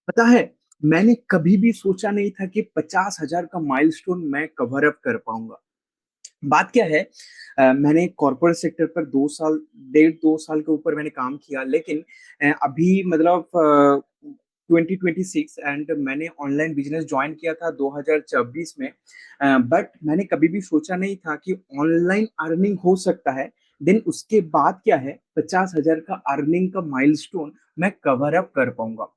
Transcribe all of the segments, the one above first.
पता है, मैंने कभी भी सोचा नहीं था कि 50,000 का माइलस्टोन मैं कवर अप कर पाऊंगा। बात क्या है, मैंने कॉर्पोरेट सेक्टर पर 2 साल, 1.5 2 साल के ऊपर मैंने काम किया, लेकिन अभी मतलब 2026 एंड मैंने ऑनलाइन बिजनेस ज्वाइन किया था 2024 में। बट मैंने कभी भी सोचा नहीं था कि ऑनलाइन अर्निंग हो सकता है। देन उसके बाद क्या है, 50,000 का अर्निंग का माइलस्टोन मैं कवर अप कर पाऊंगा।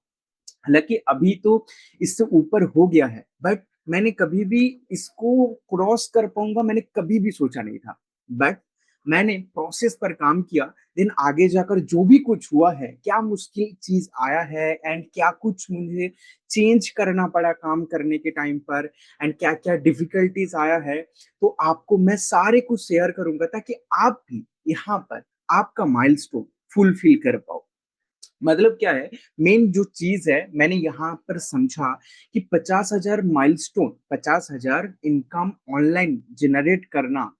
हालांकि अभी तो इससे ऊपर हो गया है, बट मैंने कभी भी इसको क्रॉस कर पाऊंगा मैंने कभी भी सोचा नहीं था। बट मैंने प्रोसेस पर काम किया। देन आगे जाकर जो भी कुछ हुआ है, क्या मुश्किल चीज आया है एंड क्या कुछ मुझे चेंज करना पड़ा काम करने के टाइम पर, एंड क्या क्या डिफिकल्टीज आया है, तो आपको मैं सारे कुछ शेयर करूंगा ताकि आप भी यहाँ पर आपका माइलस्टोन फुलफिल कर पाओ। मतलब क्या है, मेन जो चीज है मैंने यहाँ पर समझा कि 50,000 माइलस्टोन, 50,000 इनकम ऑनलाइन जनरेट करना,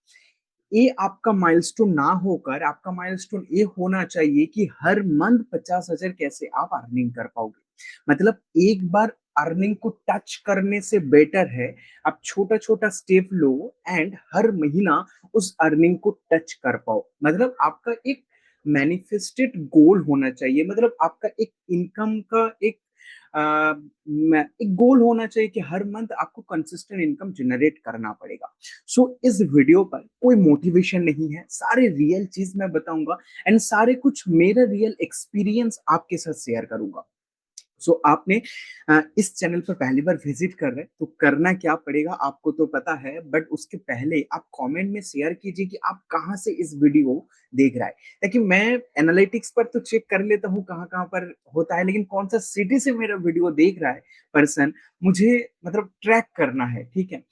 ये आपका माइलस्टोन ना होकर आपका माइलस्टोन ये होना चाहिए कि हर मंथ 50,000 कैसे आप अर्निंग कर पाओगे। मतलब एक बार अर्निंग को टच करने से बेटर है आप छोटा छोटा स्टेप लो एंड हर महीना उस अर्निंग को टच कर पाओ। मतलब आपका एक मैनिफेस्टेड गोल होना चाहिए, मतलब आपका एक इनकम का एक गोल होना चाहिए कि हर मंथ आपको कंसिस्टेंट इनकम जनरेट करना पड़ेगा। सो इस वीडियो पर कोई मोटिवेशन नहीं है, सारे रियल चीज मैं बताऊंगा एंड सारे कुछ मेरा रियल एक्सपीरियंस आपके साथ शेयर करूंगा। सो आपने इस चैनल पर पहली बार विजिट कर रहे हैं तो करना क्या पड़ेगा आपको तो पता है, बट उसके पहले आप कमेंट में शेयर कीजिए कि आप कहाँ से इस वीडियो देख रहा है, ताकि मैं एनालिटिक्स पर तो चेक कर लेता हूँ कहाँ कहाँ पर होता है, लेकिन कौन सा सिटी से मेरा वीडियो देख रहा है पर्सन, मुझे मतलब ट्रैक करना है। ठीक है,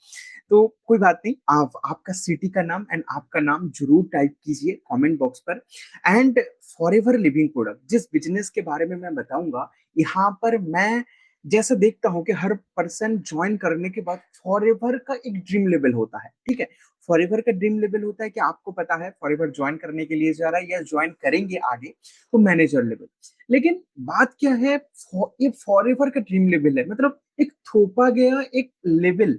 तो कोई बात नहीं, आप आपका सिटी का नाम एंड आपका नाम जरूर टाइप कीजिए कमेंट बॉक्स पर। एंड फॉरएवर लिविंग प्रोडक्ट जिस बिजनेस के बारे में मैं बताऊंगा, यहाँ पर मैं जैसा देखता हूँ कि हर पर्सन ज्वाइन करने के बाद फॉरएवर का एक ड्रीम लेवल होता है। ठीक है, फॉरएवर का ड्रीम लेवल होता है कि आपको पता है फॉरएवर ज्वाइन करने के लिए जा रहा है या ज्वाइन करेंगे आगे तो मैनेजर लेवल। लेकिन बात क्या है, ये फॉरएवर का ड्रीम लेवल है, मतलब एक थोपा गया एक लेवल।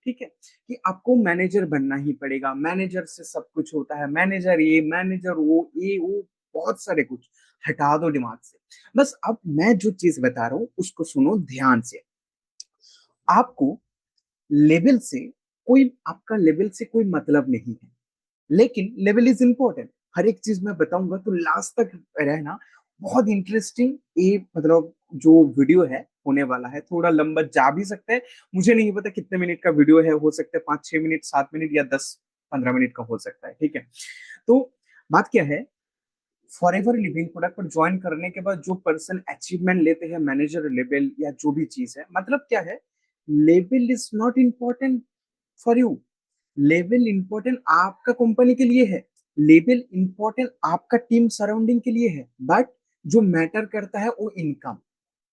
ठीक है, कि आपको मैनेजर बनना ही पड़ेगा, मैनेजर से सब कुछ होता है, मैनेजर ये मैनेजर वो ये वो, बहुत सारे कुछ हटा दो दिमाग से। बस अब मैं जो चीज बता रहा हूँ उसको सुनो ध्यान से। आपको लेवल से आपका लेवल से कोई मतलब नहीं है, लेकिन लेवल इज इंपॉर्टेंट। हर एक चीज मैं बताऊंगा तो लास्ट तक रहना, बहुत इंटरेस्टिंग ये मतलब जो वीडियो है होने वाला है। थोड़ा लंबा जा भी सकता है, मुझे नहीं पता कितने मिनट का वीडियो है, हो सकता है 5 6 मिनट 7 मिनट या 10 15 मिनट का हो सकता है। ठीक है, तो बात क्या है, फॉरएवर लिविंग प्रोडक्ट पर ज्वाइन करने के बाद जो पर्सन अचीवमेंट लेते हैं मैनेजर लेवल या जो भी चीज है, मतलब क्या है, level is not important for you. Level important आपका कंपनी के लिए है, लेवल इंपॉर्टेंट आपका टीम सराउंडिंग के लिए है, बट जो मैटर करता है वो इनकम,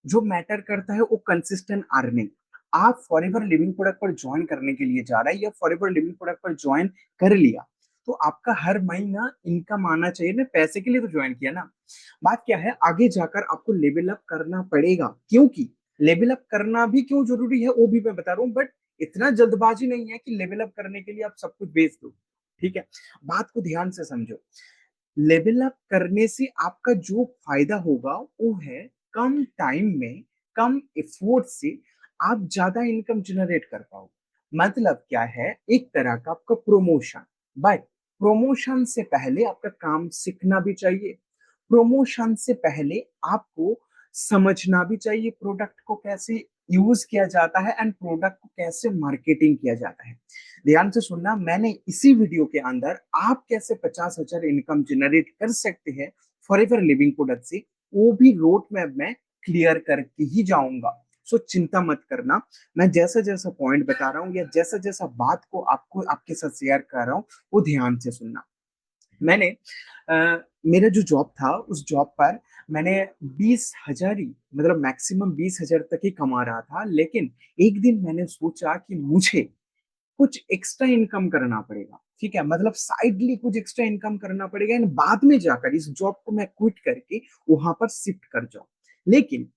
जो मैटर करता है वो कंसिस्टेंट अर्निंग। आप फॉरएवर लिविंग प्रोडक्ट पर ज्वाइन करने के लिए जा रहा है या फॉरएवर लिविंग प्रोडक्ट पर ज्वाइन कर लिया, तो आपका हर महीना इनकम आना चाहिए ना, पैसे के लिए तो ज्वाइन किया ना। बात क्या है, आगे जाकर आपको लेवल अप करना पड़ेगा, क्योंकि लेवल अप करना भी क्यों जरूरी है वो भी मैं बता रहा हूँ, बट इतना जल्दबाजी नहीं है कि लेवल अप करने के लिए आप सब कुछ बेच दो। ठीक है, बात को ध्यान से समझो। लेवल अप करने से आपका जो फायदा होगा वो है कम टाइम में, कम एफर्ट से आप ज्यादा इनकम जनरेट कर पाओ। मतलब क्या है, एक तरह का आपका प्रमोशन। बट प्रमोशन से पहले आपका काम सीखना भी चाहिए, प्रमोशन से पहले आपको समझना भी चाहिए प्रोडक्ट को कैसे यूज किया जाता है एंड प्रोडक्ट को कैसे मार्केटिंग किया जाता है। ध्यान से सुनना, मैंने इसी वीडियो के अंदर आप कैसे 50,000 इनकम जनरेट कर सकते हैं फॉरएवर लिविंग प्रोडक्ट से, वो भी रोड मैप में क्लियर करके ही जाऊंगा। सो चिंता मत करना, मैं जैसा जैसा पॉइंट बता रहा हूँ या जैसा जैसा बात को आपको आपके साथ शेयर कर रहा हूँ वो ध्यान से सुनना। मैंने मेरा जो जॉब था उस जॉब पर मैंने 20,000 ही, मतलब मैक्सिमम 20,000 तक ही कमा रहा था, लेकिन एक दिन मैंने सोचा कि मुझे कुछ एक्स्ट्रा इनकम करना पड़ेगा। ठीक है, मतलब साइडली कुछ एक्स्ट्रा इनकम करना पड़ेगा एंड बाद में जाकर इस जॉब को मैं क्विट करके वहां पर शिफ्ट कर जाऊं। लेकिन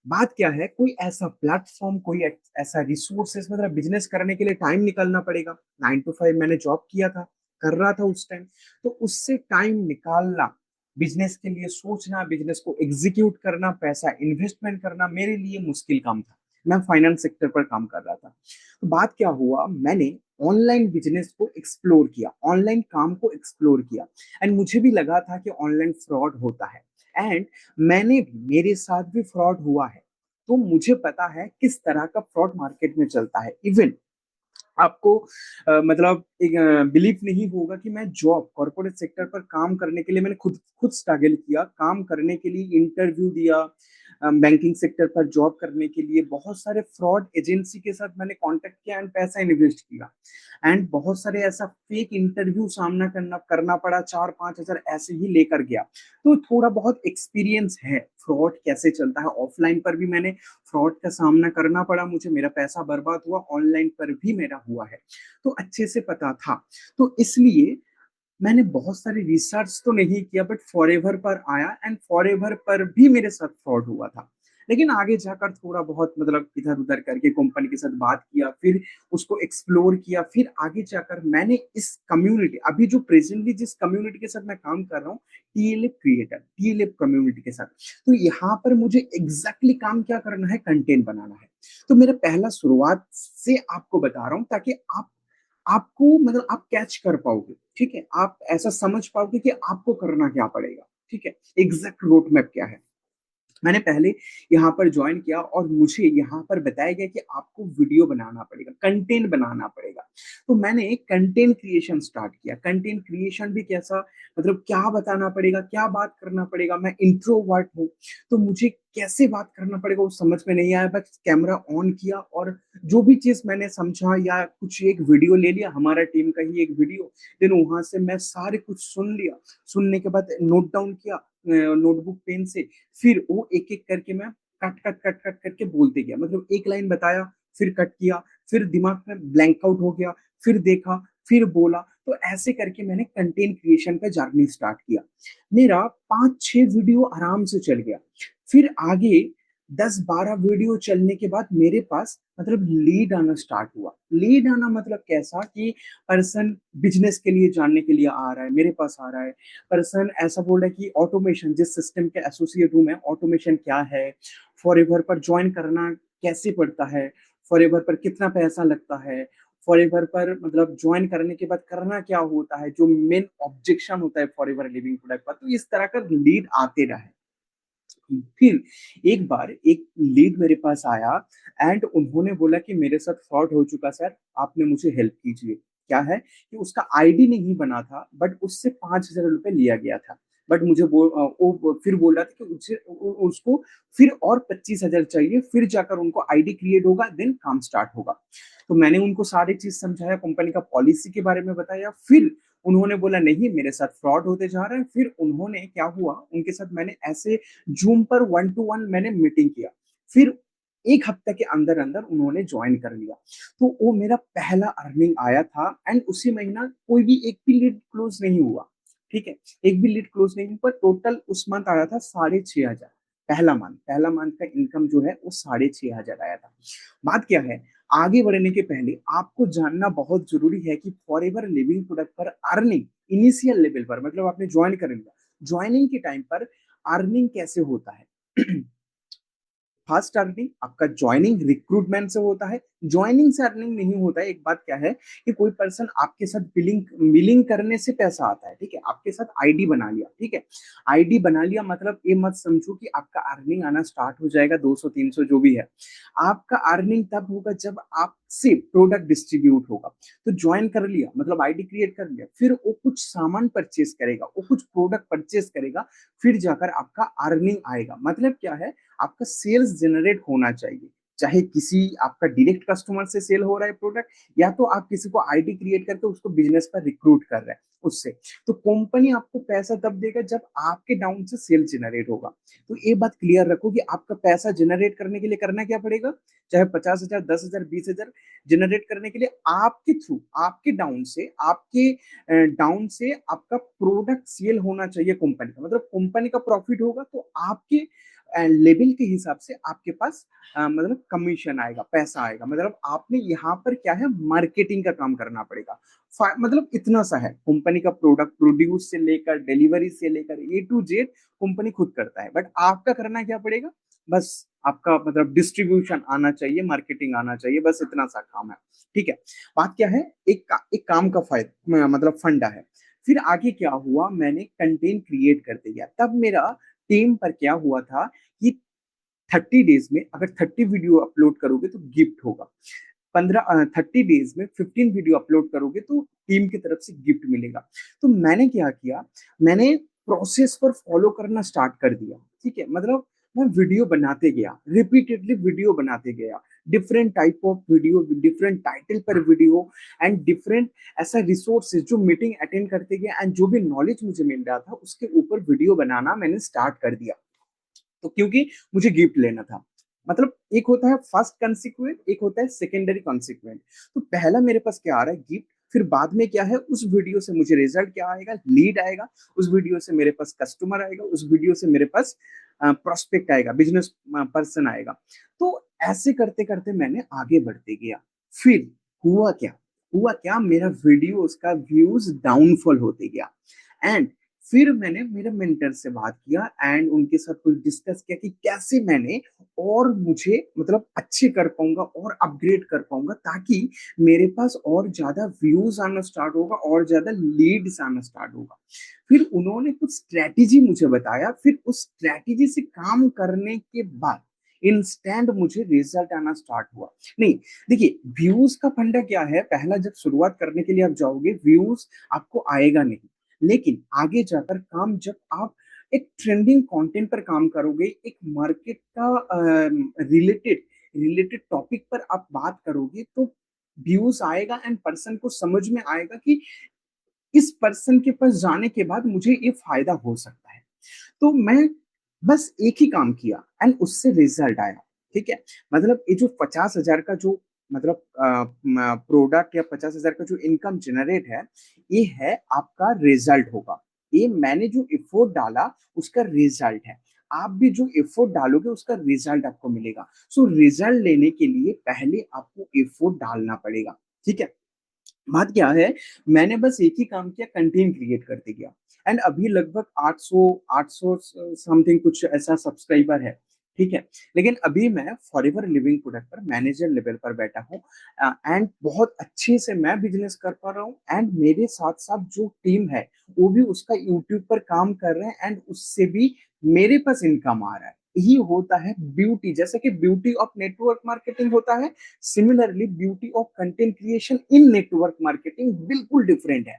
बात क्या है, कोई ऐसा प्लेटफॉर्म, कोई ऐसा रिसोर्सेस, मतलब बिजनेस करने के लिए टाइम निकालना पड़ेगा। 9 to 5 मैंने जॉब किया था, कर रहा था उस टाइम, तो उससे टाइम निकालना, बिजनेस के लिए सोचना, बिजनेस को एग्जीक्यूट करना, पैसा इन्वेस्टमेंट करना मेरे लिए मुश्किल काम था। मैं फाइनेंस सेक्टर पर काम कर रहा था। तो बात क्या हुआ, मैंने ऑनलाइन बिजनेस को एक्सप्लोर किया, ऑनलाइन काम को एक्सप्लोर किया, एंड मुझे भी लगा था कि ऑनलाइन फ्रॉड होता है, एंड मैंने भी, मेरे साथ भी फ्रॉड हुआ है। तो मुझे पता है किस तरह का फ्रॉड मार्केट में चलता है। इवन आपको मतलब एक बिलीव नहीं होगा कि मैं जॉब कॉर्पोरेट सेक्टर पर काम करने के लिए मैंने खुद खुद स्ट्रगल किया, काम करने के लिए इंटरव्यू दिया, बैंकिंग सेक्टर पर जॉब करने के लिए बहुत सारे फ्रॉड एजेंसी के साथ मैंने कांटेक्ट किया एंड पैसा इन्वेस्ट किया, एंड बहुत सारे ऐसा फेक इंटरव्यू सामना करना करना पड़ा, 4-5 हजार ऐसे ही लेकर गया। तो थोड़ा बहुत एक्सपीरियंस है फ्रॉड कैसे चलता है। ऑफलाइन पर भी मैंने फ्रॉड का सामना करना पड़ा मुझे, मेरा पैसा बर्बाद हुआ, ऑनलाइन पर भी मेरा हुआ है, तो अच्छे से पता था। तो इसलिए मैंने बहुत सारे रिसर्च तो नहीं किया, बट फॉरएवर पर आया, एंड फॉरएवर पर भी मेरे साथ फ्रॉड हुआ था। लेकिन आगे जाकर थोड़ा बहुत मतलब इधर उधर करके कंपनी के साथ बात किया, फिर उसको एक्सप्लोर किया, फिर आगे जाकर मैंने इस कम्युनिटी, अभी जो प्रेजेंटली जिस कम्युनिटी के साथ मैं काम कर रहा हूँ, टीएलएफ क्रिएटर, टीएलएफ कम्युनिटी के साथ, तो यहाँ पर मुझे एग्जैक्टली काम क्या करना है, कंटेंट बनाना है। तो मेरा पहला शुरुआत से आपको बता रहा हूँ, ताकि आपको मतलब आप कैच कर पाओगे, ठीक है, आप ऐसा समझ पाओगे कि आपको करना क्या पड़ेगा, ठीक है, एग्जैक्ट रोड मैप क्या है। मैंने पहले यहाँ पर ज्वाइन किया और मुझे यहाँ पर बताया गया कि आपको वीडियो बनाना पड़ेगा, कंटेंट बनाना पड़ेगा। तो मैंने कंटेंट क्रिएशन स्टार्ट किया। कंटेंट क्रिएशन भी कैसा, मतलब क्या बताना पड़ेगा, क्या बात करना पड़ेगा। मैं इंट्रोवर्ट हूँ, तो मुझे कैसे बात करना पड़ेगा वो समझ में नहीं आया। बस कैमरा ऑन किया और जो भी चीज मैंने समझा या कुछ एक वीडियो ले लिया, हमारा टीम का ही एक वीडियो, देन वहां से मैं सारे कुछ सुन लिया। सुनने के बाद नोट डाउन किया नोटबुक पेन से, फिर वो एक एक करके मैं कट कट कट कट करके बोलते गया। मतलब एक लाइन बताया, फिर कट किया, फिर दिमाग में ब्लैंक आउट हो गया, फिर देखा, फिर बोला। तो ऐसे करके मैंने कंटेंट क्रिएशन का जर्नी स्टार्ट किया। मेरा 5-6 वीडियो आराम से चल गया। फिर आगे 10-12 वीडियो चलने के बाद मेरे पास मतलब लीड आना स्टार्ट हुआ। लीड आना मतलब कैसा कि पर्सन बिजनेस के लिए जानने के लिए आ रहा है, मेरे पास आ रहा है। पर्सन ऐसा बोल रहा है कि ऑटोमेशन, जिस सिस्टम के एसोसिएट हूँ मैं, ऑटोमेशन क्या है, फॉरएवर पर ज्वाइन करना कैसे पड़ता है, फॉरएवर पर कितना पैसा लगता है, फॉरएवर पर मतलब ज्वाइन करने के बाद करना क्या होता है, जो मेन ऑब्जेक्शन होता है फॉरएवर लिविंग प्रोडक्ट पर। तो इस तरह का लीड आते रहे। फिर एक बार एक लीड मेरे पास आया एंड उन्होंने बोला कि मेरे साथ फ्रॉड हो चुका सर, आपने मुझे हेल्प कीजिए। क्या है कि उसका आईडी नहीं बना था, बट उससे 5,000 रुपये लिया गया था। बट मुझे वो फिर बोल रहा था कि उसको फिर और 25,000 चाहिए, फिर जाकर उनको आईडी क्रिएट होगा, देन काम स्टार्ट होगा। तो मैंने उनको सारी चीज समझाया, कंपनी का पॉलिसी के बारे में बताया। फिर उन्होंने बोला नहीं, मेरे साथ फ्रॉड होते जा रहा है। फिर उन्होंने क्या हुआ, उनके साथ मैंने ऐसे जूम पर 1 to 1 मैंने मीटिंग किया। फिर 1 हफ्ते के अंदर अंदर उन्होंने ज्वाइन कर लिया। तो वो मेरा पहला अर्निंग आया था, एंड उसी महीना कोई भी एक भी लीड क्लोज नहीं हुआ, ठीक है, एक भी लीड क्लोज नहीं हुआ, पर टोटल उस मंथ आया था 6,500। पहला मंथ का इनकम जो है वो 6,500 आया था। बात क्या है, आगे बढ़ने के पहले आपको जानना बहुत जरूरी है कि फॉरएवर लिविंग प्रोडक्ट पर अर्निंग इनिशियल लेवल पर, मतलब आपने ज्वाइन कर लिया, ज्वाइनिंग के टाइम पर अर्निंग कैसे होता है। फर्स्ट अर्निंग आपका ज्वाइनिंग रिक्रूटमेंट से होता है। ज्वाइनिंग से अर्निंग नहीं होता है। एक बात क्या है कि कोई पर्सन आपके साथ बिलिंग बिलिंग करने से पैसा आता है, ठीक है, आपके साथ आईडी बना लिया, ठीक है, आईडी बना लिया मतलब ये मत समझो कि आपका अर्निंग आना स्टार्ट हो जाएगा 200-300 जो भी है। आपका अर्निंग तब होगा जब आपसे प्रोडक्ट डिस्ट्रीब्यूट होगा। तो ज्वाइन कर लिया मतलब आईडी क्रिएट कर लिया, फिर वो कुछ सामान परचेस करेगा, वो कुछ प्रोडक्ट परचेस करेगा, फिर जाकर आपका अर्निंग आएगा। मतलब क्या है, आपका सेल्स जनरेट होना चाहिए। चाहे किसी आपका डायरेक्ट कस्टमर से सेल हो रहा है प्रोडक्ट, या तो आप किसी को आईडी क्रिएट करके उसको बिजनेस पर रिक्रूट कर रहे हैं उससे। तो कंपनी आपको पैसा तब देगा जब आपके डाउन से सेल जनरेट होगा। तो ये बात क्लियर रखो कि आपका पैसा जनरेट करने के लिए करना क्या पड़ेगा। चाहे 50,000, 10,000, 20,000 जनरेट करने के लिए आपके थ्रू, आपके डाउन से आपका प्रोडक्ट सेल होना चाहिए कंपनी का, मतलब कंपनी का प्रॉफिट होगा तो आपके एंड लेवल के हिसाब से आपके पास मतलब कमीशन आएगा, पैसा आएगा। मतलब आपने यहाँ पर क्या है, मार्केटिंग का काम करना पड़ेगा। मतलब इतना सा है, कंपनी का प्रोडक्ट प्रोड्यूस से लेकर डिलीवरी से लेकर ए टू जेड कंपनी खुद करता है, बट आपका करना क्या पड़ेगा, बस आपका मतलब डिस्ट्रीब्यूशन आना चाहिए, मार्केटिंग आना चाहिए, बस इतना सा काम है। ठीक है, बात क्या है, एक काम का फायदा मतलब फंडा है। फिर आगे क्या हुआ, मैंने कंटेंट क्रिएट करते गया, तब मेरा टीम पर क्या हुआ था कि 30 डेज में अगर 30 वीडियो अपलोड करोगे तो गिफ्ट होगा, 30 डेज में 15 वीडियो अपलोड करोगे तो टीम की तरफ से गिफ्ट मिलेगा। तो मैंने क्या किया, मैंने प्रोसेस पर फॉलो करना स्टार्ट कर दिया। ठीक है, मतलब मैं वीडियो बनाते गया, रिपीटेडली वीडियो बनाते गया, different type of video, different title पर वीडियो, एंड डिफरेंट ऐसा रिसोर्सेज जो मीटिंग अटेंड करते गए, एंड जो भी नॉलेज मुझे मिल रहा था उसके ऊपर वीडियो बनाना मैंने स्टार्ट कर दिया। तो क्योंकि मुझे गिफ्ट लेना था, मतलब एक होता है फर्स्ट कॉन्सिक्वेंट, एक होता है सेकेंडरी कॉन्सिक्वेंट। तो पहला मेरे पास क्या आ रहा है, गिफ्ट। फिर बाद में क्या है, उस वीडियो से मुझे रिजल्ट क्या आएगा, लीड आएगा, उस वीडियो से मेरे पास कस्टमर आएगा, उस वीडियो से मेरे पास प्रोस्पेक्ट आएगा, बिजनेस पर्सन आएगा। तो ऐसे करते करते मैंने आगे बढ़ते गया। फिर हुआ क्या, मेरा वीडियो उसका व्यूज डाउनफॉल होते गया। एंड फिर मैंने मेरे मेंटर से बात किया एंड उनके साथ कुछ डिस्कस किया कि कैसे मैंने और मुझे मतलब अच्छे कर पाऊंगा और अपग्रेड कर पाऊंगा, ताकि मेरे पास और ज्यादा व्यूज आना स्टार्ट होगा और ज्यादा लीड्स आना स्टार्ट होगा। फिर उन्होंने कुछ स्ट्रेटेजी मुझे बताया, फिर उस स्ट्रेटेजी से काम करने के बाद इंस्टेंट मुझे रिजल्ट आना स्टार्ट हुआ। नहीं, देखिए व्यूज का फंडा क्या है, पहला जब शुरुआत करने के लिए आप जाओगे व्यूज आपको आएगा नहीं, लेकिन आगे जाकर काम जब आप एक ट्रेंडिंग कंटेंट पर काम करोगे, एक मार्केट का रिलेटेड रिलेटेड टॉपिक पर आप बात करोगे, तो व्यूज आएगा एंड पर्सन को समझ में आएगा कि इस पर्सन के पास जाने के बाद मुझे ये फायदा हो सकता है। तो मैं बस एक ही काम किया एंड उससे रिजल्ट आया। ठीक है, मतलब ये जो 50,000 का जो मतलब प्रोडक्ट या 50,000 का जो इनकम जनरेट है, ये है आपका रिजल्ट होगा। ये मैंने जो एफर्ट डाला उसका रिजल्ट है। आप भी जो एफर्ट डालोगे उसका रिजल्ट आपको मिलेगा। सो रिजल्ट लेने के लिए पहले आपको एफर्ट डालना पड़ेगा। ठीक है, बात क्या है, मैंने बस एक ही काम किया, कंटेंट क्रिएट करते गया। एंड अभी लगभग 800 समथिंग कुछ ऐसा सब्सक्राइबर है। ठीक है, लेकिन अभी मैं फॉरएवर लिविंग प्रोडक्ट पर मैनेजर लेवल पर बैठा हूँ एंड बहुत अच्छे से मैं बिजनेस कर पा रहा हूँ, एंड मेरे साथ साथ जो टीम है वो भी उसका यूट्यूब पर काम कर रहे हैं एंड उससे भी मेरे पास इनकम आ रहा है। यही होता है ब्यूटी, जैसे कि ब्यूटी ऑफ नेटवर्क मार्केटिंग होता है, similarly beauty of content creation in network marketing बिल्कुल डिफरेंट है।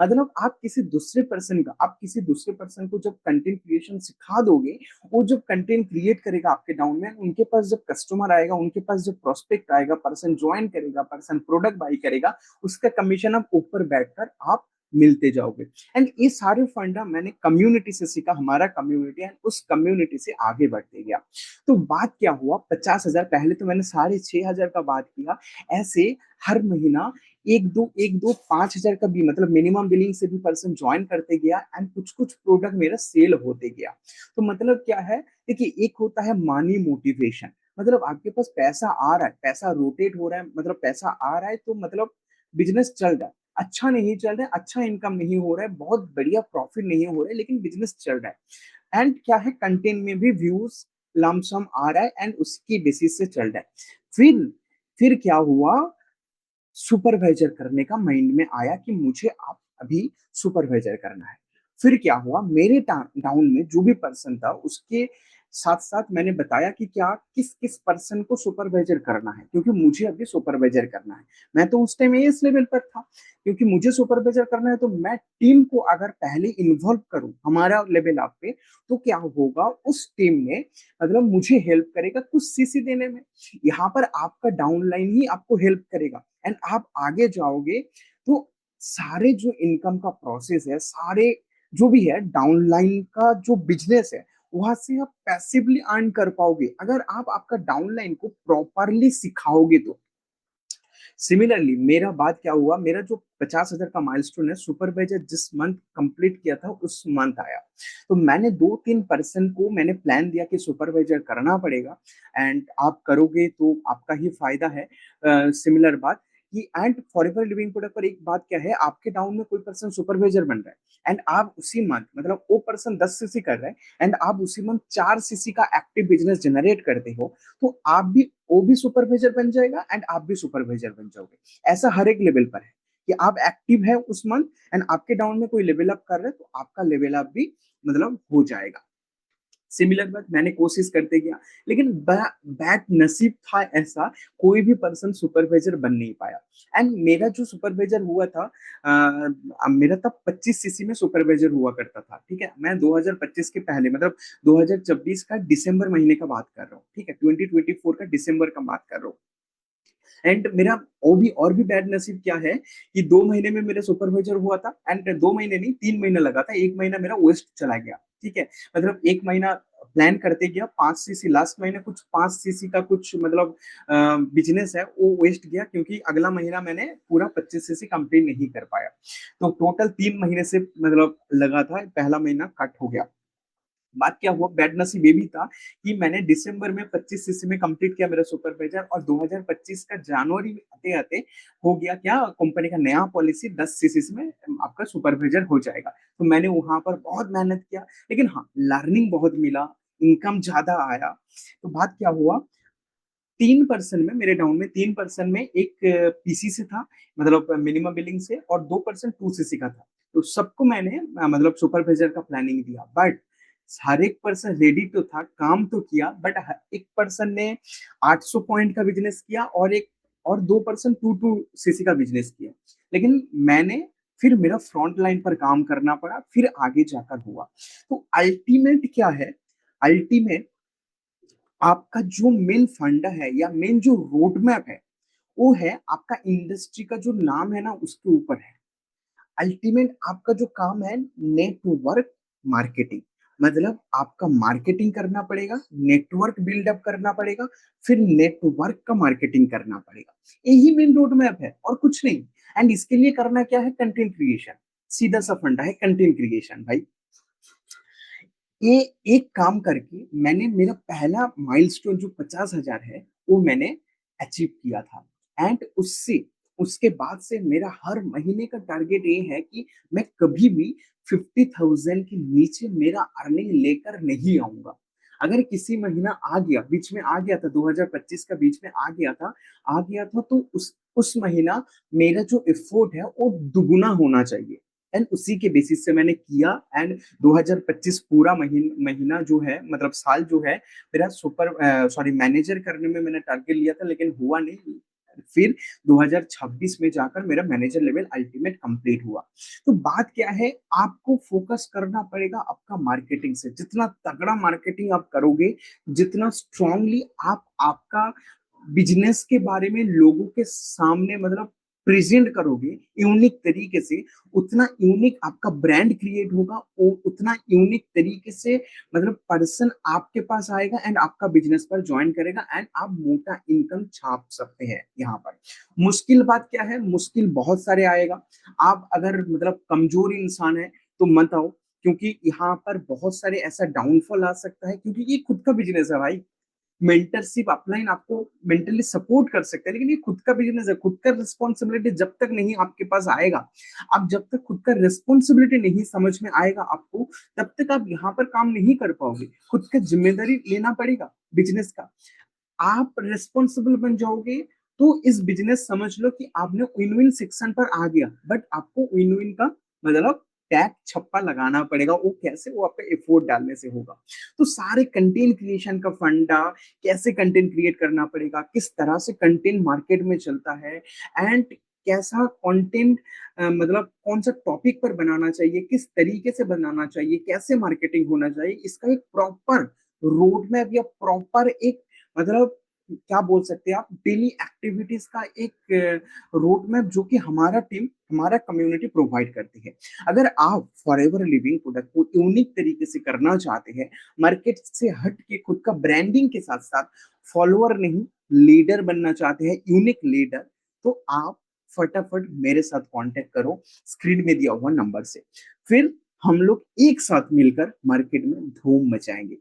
मतलब आप किसी दूसरे पर्सन को जब कंटेंट क्रिएशन सिखा दोगे, वो जब कंटेंट क्रिएट करेगा आपके डाउन में, उनके पास जब कस्टमर आएगा, उनके पास जब प्रोस्पेक्ट आएगा, पर्सन ज्वाइन करेगा, पर्सन प्रोडक्ट बाई करेगा, उसका कमीशन आप ऊपर बैठकर आप मिलते जाओगे। एंड ये सारे फंडा मैंने कम्युनिटी से सीखा, हमारा कम्युनिटी है, उस कम्युनिटी से आगे बढ़ते गया। तो बात क्या हुआ, 50,000 पहले तो मैंने 6,500 का बात किया। ऐसे हर महीना एक दो 5,000 का भी मतलब मिनिमम बिलिंग से भी पर्सन ज्वाइन करते गया एंड कुछ कुछ प्रोडक्ट मेरा सेल होते गया। तो मतलब क्या है, देखिए एक होता है मनी मोटिवेशन, मतलब आपके पास पैसा आ रहा है, पैसा रोटेट हो रहा है, मतलब पैसा आ रहा है तो मतलब बिजनेस चल रहा है। अच्छा नहीं चल रहा है, अच्छा इनकम नहीं हो रहा है, बहुत बढ़िया प्रॉफिट नहीं हो रहा है, लेकिन बिजनेस चल रहा है। एंड क्या है, कंटेंट में भी व्यूज लमसम आ रहा है एंड उसकी बेसिस से चल रहा है। फिर क्या हुआ, सुपरवाइजर करने का माइंड में आया कि मुझे आप अभी सुपरवाइजर करना है। फिर क्या हुआ, मेरे डाउन में जो भी पर्सन था उसके साथ साथ मैंने बताया कि क्या किस किस पर्सन को सुपरवाइजर करना है, क्योंकि मुझे अभी सुपरवाइजर करना है। मैं तो उस टाइम एएस लेवल पर था, क्योंकि मुझे सुपरवाइजर करना है तो मैं टीम को अगर पहले इन्वॉल्व करूं हमारा लेवल आप पे, तो क्या होगा, उस टीम में मतलब मुझे हेल्प करेगा कुछ सीसी देने में। यहाँ पर आपका डाउनलाइन ही आपको हेल्प करेगा एंड आप आगे जाओगे तो सारे जो इनकम का प्रोसेस है, सारे जो भी है डाउनलाइन का जो बिजनेस है, वहां से आप पैसिवली अर्न कर पाओगे अगर आप आपका डाउनलाइन को प्रॉपरली सिखाओगे तो। सिमिलरली मेरा बात क्या हुआ, मेरा जो 50,000 का माइलस्टोन है, सुपरवाइजर जिस मंथ कंप्लीट किया था उस मंथ आया। तो मैंने 2-3 पर्सन को मैंने प्लान दिया कि सुपरवाइजर करना पड़ेगा, एंड आप करोगे तो आपका ही फायदा है। सिमिलर बात कि एंड फॉरएवर लिविंग प्रोडक्ट पर एक बात क्या है, आपके टाउन में कोई पर्सन सुपरवाइजर बन रहा है एंड आप उसी मंथ मतलब वो पर्सन 10 सीसी कर रहा है एंड आप उसी मंथ 4 सीसी का एक्टिव बिजनेस जनरेट करते हो, तो आप भी वो भी सुपरवाइजर बन जाएगा एंड आप भी सुपरवाइजर बन जाओगे। ऐसा हर एक लेवल पर है कि आप एक्टिव है उस मंथ एंड आपके डाउन में कोई लेवल अप कर रहा है तो आपका लेवल अप भी मतलब हो जाएगा। सिमिलर बात मैंने कोशिश करते गया, लेकिन बैड नसीब था ऐसा, कोई भी पर्सन सुपरवाइजर बन नहीं पाया। एंड मेरा जो सुपरवाइजर हुआ था, मेरा तब 25 सीसी में सुपरवाइजर हुआ करता था, ठीक है। मैं 2025 के पहले मतलब 2024 का दिसंबर महीने का बात कर रहा हूँ, ठीक है, 2024 का दिसंबर का बात कर रहा हूँ। एंड मेरा वो भी और भी बैड नसीब क्या है कि 2 महीने में मेरा सुपरवाइजर हुआ था एंड 2 महीने नहीं 3 महीने लगा था, 1 महीना मेरा वेस्ट चला गया, ठीक है। मतलब 1 महीना प्लान करते गया 5 सीसी, लास्ट महीने कुछ 5 सीसी का कुछ मतलब बिजनेस है वो वेस्ट गया, क्योंकि अगला महीना मैंने पूरा 25 सीसी कंप्लीट नहीं कर पाया। तो टोटल 3 महीने से मतलब लगा था, पहला महीना कट हो गया। बात क्या हुआ, बैड नसीब ये भी था कि मैंने दिसंबर में 25 सीसी में कंप्लीट किया मेरा सुपरवाइजर, और 2025 का जनवरी में आते आते हो गया क्या, कंपनी का नया पॉलिसी 10 सीसी में आपका सुपरवाइजर हो जाएगा। तो मैंने वहां पर बहुत मेहनत किया, लेकिन हाँ लर्निंग बहुत मिला, इनकम ज्यादा आया। तो बात क्या हुआ, 3 पर्सन में मेरे डाउन में 3 पर्सन में एक पीसी से था, मतलब मिनिमम बिलिंग से, और 2 पर्सन 2 सीसी का था। तो सबको मैंने मतलब सुपरवाइजर का प्लानिंग दिया, बट हर एक पर्सन रेडी तो था, काम तो किया, बट एक पर्सन ने 800 पॉइंट का बिजनेस किया और एक और 2 पर्सन 2-2 सीसी का बिजनेस किया। लेकिन मैंने फिर मेरा फ्रंट लाइन पर काम करना पड़ा, फिर आगे जाकर हुआ। तो अल्टीमेट क्या है, अल्टीमेट आपका जो मेन फंडा है या मेन जो रोड मैप है, वो है आपका इंडस्ट्री का जो नाम है ना उसके ऊपर है। अल्टीमेट आपका जो काम है नेटवर्क मार्केटिंग, मतलब आपका मार्केटिंग करना पड़ेगा, नेटवर्क बिल्डअप करना पड़ेगा, फिर नेटवर्क का मार्केटिंग करना पड़ेगा। यही मेन रोड मैप है और कुछ नहीं। एंड इसके लिए करना क्या है, कंटेंट क्रिएशन। सीधा सा फंडा है कंटेंट क्रिएशन भाई। ये एक काम करके मैंने मेरा पहला माइलस्टोन जो 50,000 है वो मैंने अचीव किया था। एंड उससे उसके बाद से मेरा हर महीने का टारगेट ये है कि मैं कभी भी 50,000 के नीचे मेरा अर्निंग लेकर नहीं आऊंगा। अगर किसी महीना आ गया, बीच में आ गया था, 2025 का बीच में आ गया था तो उस महीना मेरा जो एफर्ट है वो दुगुना होना चाहिए। एंड उसी के बेसिस से मैंने किया। एंड 2025 पूरा महीना जो है मतलब साल जो है मेरा मैनेजर करने में मैंने टारगेट लिया था, लेकिन हुआ नहीं। फिर 2026 में जाकर मेरा मैनेजर लेवल अल्टीमेट कंप्लीट हुआ। तो बात क्या है, आपको फोकस करना पड़ेगा आपका मार्केटिंग से। जितना तगड़ा मार्केटिंग आप करोगे, जितना स्ट्रांगली आप आपका बिजनेस के बारे में लोगों के सामने मतलब प्रेजेंट करोगे यूनिक तरीके से, उतना यूनिक आपका ब्रांड क्रिएट होगा, उतना यूनिक तरीके से मतलब पर्सन आपके पास आएगा एंड आपका बिजनेस पर ज्वाइन करेगा एंड आप मोटा इनकम छाप सकते हैं। यहाँ पर मुश्किल बात क्या है, मुश्किल बहुत सारे आएगा। आप अगर मतलब कमजोर इंसान है तो मत आओ, क्योंकि यहाँ पर बहुत सारे ऐसा डाउनफॉल आ सकता है, क्योंकि ये खुद का बिजनेस है भाई। मेंटरशिप अपलाइन आपको मेंटली सपोर्ट कर सकते हैं, लेकिन ये खुद का बिजनेस है, खुद का रिस्पॉन्सिबिलिटी जब तक नहीं आपके पास आएगा, आप जब तक खुद का रिस्पॉन्सिबिलिटी नहीं समझ में आएगा आपको, तब तक आप यहाँ पर काम नहीं कर पाओगे। खुद का जिम्मेदारी लेना पड़ेगा बिजनेस का। आप रिस्पॉन्सिबल बन जाओगे तो इस बिजनेस समझ लो कि आपने विन विन सेक्शन पर आ गया, बट आपको विन विन का मतलब टैग छप्पा लगाना पड़ेगा। वो कैसे, वो आपका एफोर्ट डालने से होगा। तो सारे कंटेंट क्रिएशन का फंडा, कैसे कंटेंट क्रिएट करना पड़ेगा, किस तरह से कंटेंट मार्केट में चलता है, एंड कैसा कंटेंट मतलब कौन सा टॉपिक पर बनाना चाहिए, किस तरीके से बनाना चाहिए, कैसे मार्केटिंग होना चाहिए, इसका एक प्रॉपर रोड मैप या प्रॉपर एक मतलब क्या बोल सकते हैं आप, डेली एक्टिविटीज का एक रोड मैप जो कि हमारा टीम, हमारा कम्युनिटी प्रोवाइड करती है। अगर आप फॉरएवर लिविंग प्रोडक्ट को यूनिक तरीके से करना चाहते हैं, मार्केट से हट के खुद का ब्रांडिंग के साथ साथ फॉलोअर नहीं लीडर बनना चाहते हैं, यूनिक लीडर, तो आप फटाफट मेरे साथ कांटेक्ट करो स्क्रीन में दिया हुआ नंबर से। फिर हम लोग एक साथ मिलकर मार्केट में धूम मचाएंगे।